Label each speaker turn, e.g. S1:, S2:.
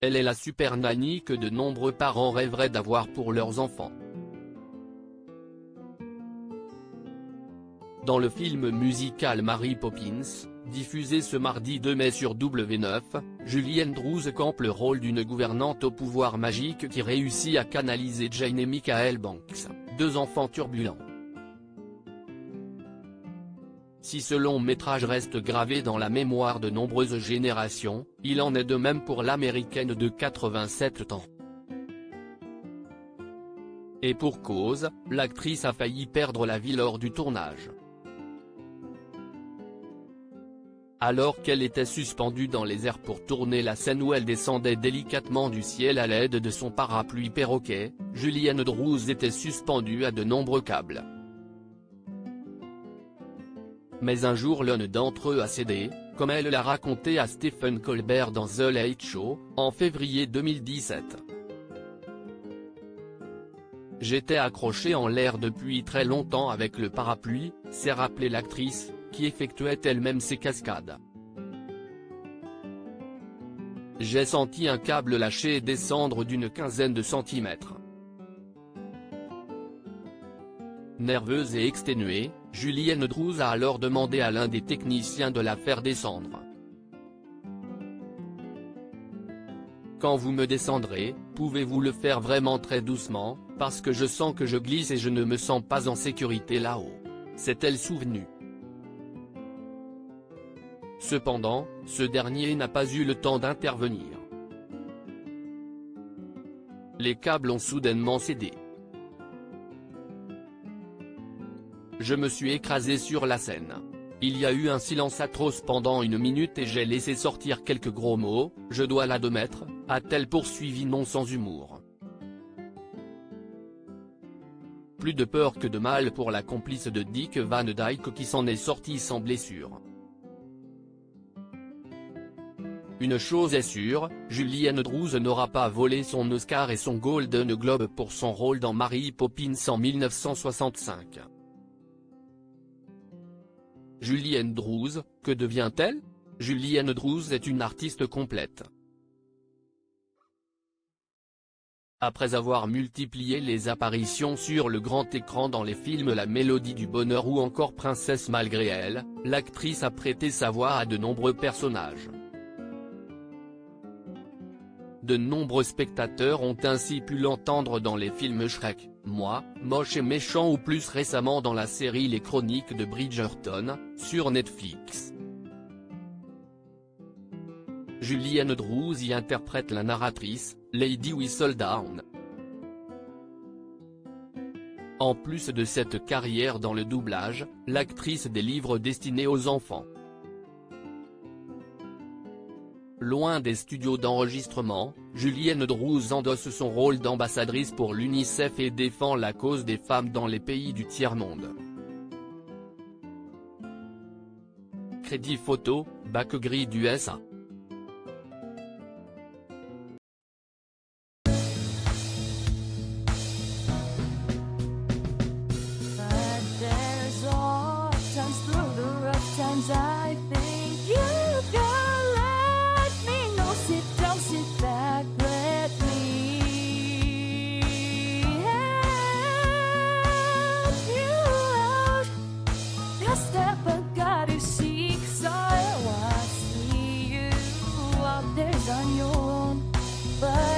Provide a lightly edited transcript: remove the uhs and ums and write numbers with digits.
S1: Elle est la super nanny que de nombreux parents rêveraient d'avoir pour leurs enfants. Dans le film musical Mary Poppins, diffusé ce mardi 2 mai sur W9, Julie Andrews campe le rôle d'une gouvernante au pouvoir magique qui réussit à canaliser Jane et Michael Banks, deux enfants turbulents. Si ce long métrage reste gravé dans la mémoire de nombreuses générations, il en est de même pour l'américaine de 87 ans. Et pour cause, l'actrice a failli perdre la vie lors du tournage. Alors qu'elle était suspendue dans les airs pour tourner la scène où elle descendait délicatement du ciel à l'aide de son parapluie perroquet, Julie Andrews était suspendue à de nombreux câbles. Mais un jour l'un d'entre eux a cédé, comme elle l'a raconté à Stephen Colbert dans The Late Show, en février 2017. « J'étais accrochée en l'air depuis très longtemps avec le parapluie », s'est rappelé l'actrice, qui effectuait elle-même ses cascades. « J'ai senti un câble lâcher et descendre d'une quinzaine de centimètres. » Nerveuse et exténuée, Julie Andrews a alors demandé à l'un des techniciens de la faire descendre. « Quand vous me descendrez, pouvez-vous le faire vraiment très doucement, parce que je sens que je glisse et je ne me sens pas en sécurité là-haut », s'est-elle souvenue. Cependant, ce dernier n'a pas eu le temps d'intervenir. Les câbles ont soudainement cédé. Je me suis écrasé sur la scène. Il y a eu un silence atroce pendant 1 minute et j'ai laissé sortir quelques gros mots, je dois l'admettre, a-t-elle poursuivi non sans humour. Plus de peur que de mal pour la complice de Dick Van Dyke qui s'en est sortie sans blessure. Une chose est sûre, Julie Andrews n'aura pas volé son Oscar et son Golden Globe pour son rôle dans Mary Poppins en 1965. Julie Andrews, que devient-elle? Julie Andrews est une artiste complète. Après avoir multiplié les apparitions sur le grand écran dans les films La Mélodie du Bonheur ou encore Princesse malgré elle, l'actrice a prêté sa voix à de nombreux personnages. De nombreux spectateurs ont ainsi pu l'entendre dans les films Shrek, Moi, Moche et Méchant ou plus récemment dans la série Les Chroniques de Bridgerton, sur Netflix. Julie Andrews y interprète la narratrice, Lady Whistledown. En plus de cette carrière dans le doublage, l'actrice des livres destinés aux enfants. Loin des studios d'enregistrement, Julie Andrews endosse son rôle d'ambassadrice pour l'UNICEF et défend la cause des femmes dans les pays du tiers-monde. Crédit photo, BackGrid USA.
S2: But